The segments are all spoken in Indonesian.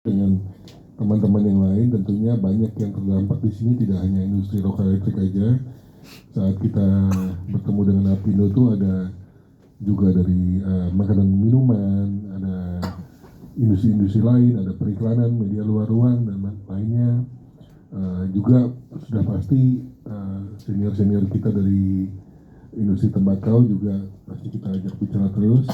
dengan teman-teman yang lain. Tentunya banyak yang terdampak di sini, tidak hanya industri rokok elektrik aja. Saat kita bertemu dengan Apindo itu ada juga dari makanan minuman, ada industri-industri lain, ada periklanan, media luar ruang dan lainnya. Juga sudah pasti senior-senior kita dari industri tembakau juga pasti kita ajak bicara terus.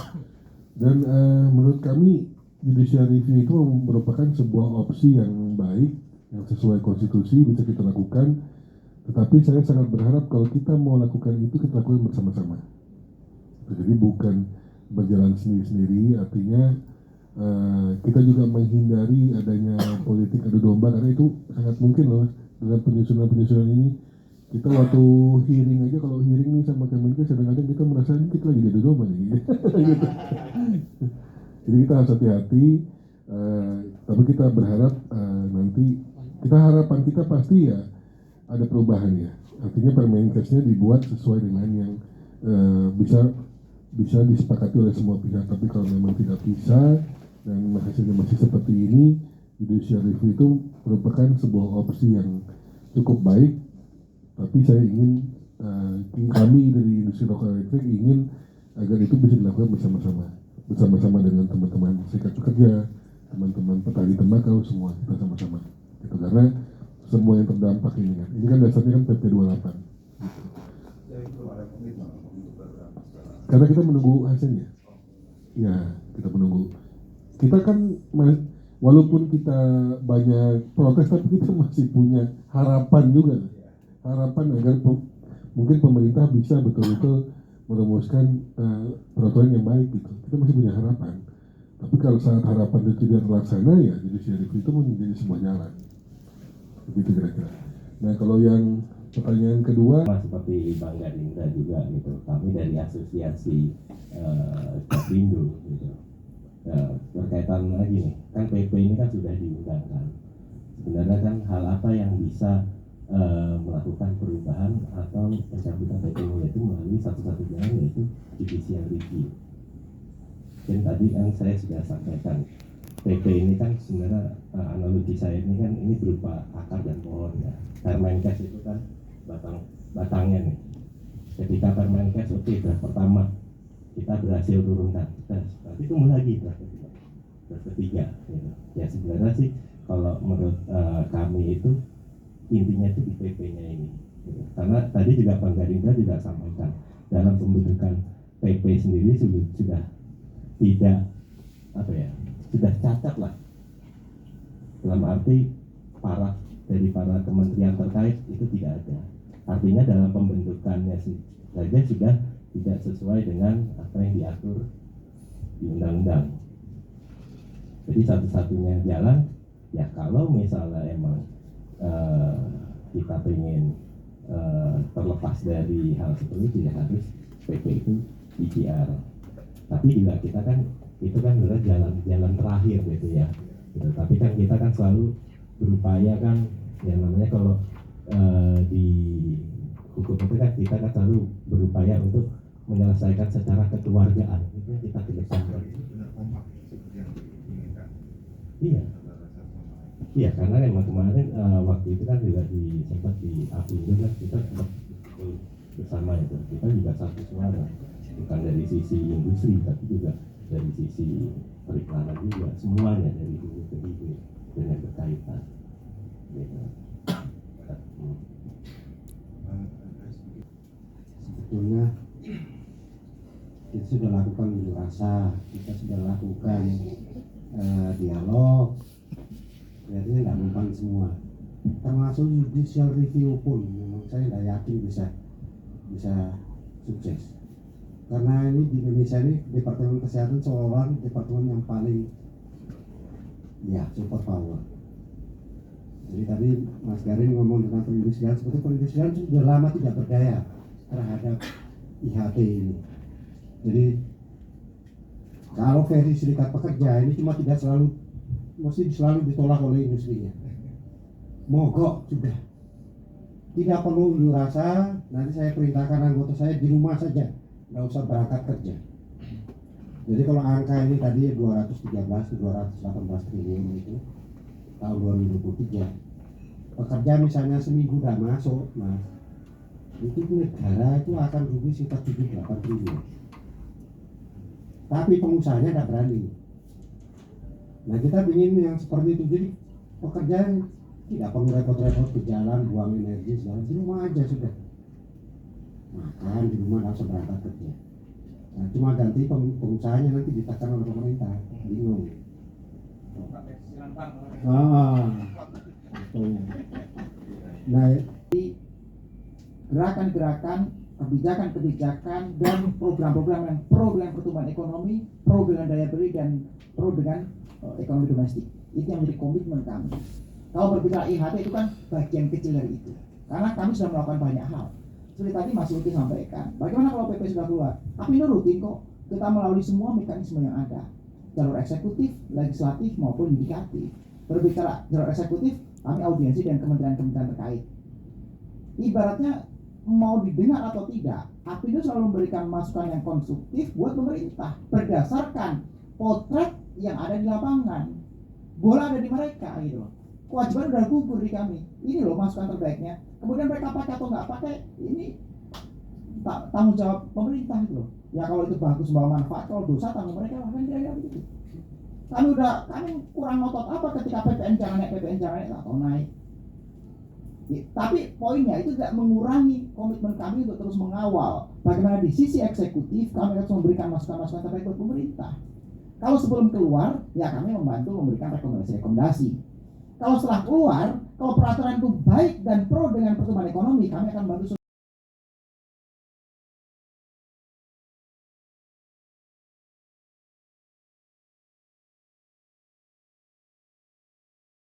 Dan menurut kami judicial review itu merupakan sebuah opsi yang baik, yang sesuai konstitusi bisa kita lakukan. Tetapi saya sangat berharap kalau kita mau lakukan itu kita lakukan bersama-sama. Jadi bukan berjalan sendiri-sendiri, artinya kita juga menghindari adanya politik adu domba, karena itu sangat mungkin loh dengan penyusunan ini. Kita waktu hearing aja, kalau hearing nih sama Kemenkes kadang-kadang kita merasa ini kita lagi adu domba nih. Gitu. Jadi kita harus hati-hati, tapi kita berharap nanti harapan kita pasti ya ada perubahan ya. Artinya Permenkesnya dibuat sesuai dengan yang bisa disepakati oleh semua pihak. Tapi kalau memang tidak bisa dan hasilnya masih seperti ini, judicial review itu merupakan sebuah opsi yang cukup baik. Tapi saya ingin kami dari industri rokok elektrik ingin agar itu bisa dilakukan bersama-sama dengan teman-teman serikat pekerja, teman-teman petani tembakau, semua kita sama-sama. Gitu. Karena semua yang terdampak ini kan dasarnya kan PP 28. Gitu. Karena kita menunggu hasilnya. Ya, kita menunggu. Kita kan walaupun kita banyak protes, tapi kita masih punya harapan juga. Harapan agar mungkin pemerintah bisa betul-betul merumuskan peraturan yang baik gitu. Kita masih punya harapan. Tapi kalau saat harapan itu tidak terlaksana, ya judicial review itu menjadi sebuah jalan. Begitu kira-kira. Nah, kalau yang pertanyaan kedua, seperti Bang Gadinda juga gitu, kami dari asosiasi Kapindo gitu. Berkaitan lagi nih, kan PP ini kan sudah diundangkan. Sebenarnya kan hal apa yang bisa melakukan perubahan atau pencabutan PP ini, itu melalui satu-satu jalan, yaitu judicial review. Dan tadi kan saya sudah sampaikan, PP ini kan sebenarnya analogi saya ini kan ini berupa akar dan pohon ya. Permenkes itu kan batangnya nih. Ketika Permenkes draft pertama kita berhasil turunkan, nanti tumbuh lagi draft ketiga gitu. Ya sebenarnya sih kalau menurut kami itu intinya itu di PP-nya ini gitu. Karena tadi juga Bang Gadinda juga sampaikan, dalam pembentukan PP sendiri sudah tidak sudah cacat lah, dalam arti dari para kementerian terkait itu tidak ada. Artinya dalam pembentukannya saja sudah tidak sesuai dengan apa yang diatur di undang-undang. Jadi satu-satunya jalan ya kalau misalnya emang kita ingin terlepas dari hal seperti itu, ya harus PP itu IPR. Tapi juga kita kan itu kan benar jalan terakhir gitu ya. Gitu. Tapi kan kita kan selalu berupaya kan, yang namanya kalau di hukum itu kan kita kan selalu berupaya untuk menyelesaikan secara kekeluargaan. Itu yang kita kedepankan. Iya. Iya, karena emang kemarin waktu itu kan juga sempat di Apindo kan kita sempat bersama itu. Kita juga satu suara, bukan dari sisi industri tapi juga dari sisi periklanan juga, semuanya dari hulu ke hilir dengan berkaitan. Gitu. Sebetulnya kita sudah lakukan unjuk rasa, kita sudah lakukan dialog, ternyata nggak mempan semua. Termasuk judicial review pun, saya nggak yakin bisa sukses. Karena ini di Indonesia ini Departemen Kesehatan seolah-olah departemen yang paling super power. Jadi tadi Mas Garin ngomong tentang perindustrian, sebetulnya perindustrian sudah lama tidak berdaya terhadap IHT ini. Jadi kalau versi serikat pekerja ini cuma tidak mesti selalu ditolak oleh industrinya. Mogok sudah. Tidak perlu unjuk rasa, nanti saya perintahkan anggota saya di rumah saja, nggak usah berangkat kerja. Jadi kalau angka ini tadi 213 ke 218 triliun itu tahun 2023. Pekerja misalnya seminggu udah masuk, Mas, itu negara itu akan rugi sekitar 78 triliun. Tapi pengusahanya tidak berani. Nah, kita ingin yang seperti itu. Jadi pekerja tidak perlu repot-repot ke jalan, buang energi segala, di rumah aja sudah. Makan di rumah langsung berangkat kerja. Nah, cuma ganti pengusahanya nanti ditekan oleh pemerintah. Bingung. Betul. Nah, gerakan-gerakan, kebijakan-kebijakan dan program-program yang pro dengan pertumbuhan ekonomi, pro dengan daya beli dan pro dengan ekonomi domestik. Itu yang menjadi komitmen kami. Kalau berbicara IHT itu kan bagian kecil dari itu. Karena kami sudah melakukan banyak hal. Seperti tadi Mas Luki sampaikan, bagaimana kalau PP sudah keluar? Tapi ini rutin kok. Kita melalui semua mekanisme yang ada. Jalur eksekutif, legislatif maupun yudikatif. Berbicara jalur eksekutif, kami audiensi dengan kementerian-kementerian terkait. Ibaratnya mau didengar atau tidak, Apindo selalu memberikan masukan yang konstruktif buat pemerintah berdasarkan potret yang ada di lapangan. Bola ada di mereka gitu. Kewajiban udah gugur di kami. Ini loh masukan terbaiknya. Kemudian mereka pakai atau nggak pakai, ini tanggung jawab pemerintah gitu loh. Ya kalau itu bagus membawa manfaat, kalau dosa tanggung mereka lah, kan kira-kira begitu. Kami kurang ngotot apa ketika PPN jangan naik atau naik. Ya, tapi poinnya itu tidak mengurangi komitmen kami untuk terus mengawal bagaimana di sisi eksekutif kami harus memberikan masukan-masukan terbaik buat pemerintah. Kalau sebelum keluar, ya kami membantu memberikan rekomendasi-rekomendasi. Kalau setelah keluar, kalau peraturan itu baik dan pro dengan pertumbuhan ekonomi, kami akan bantu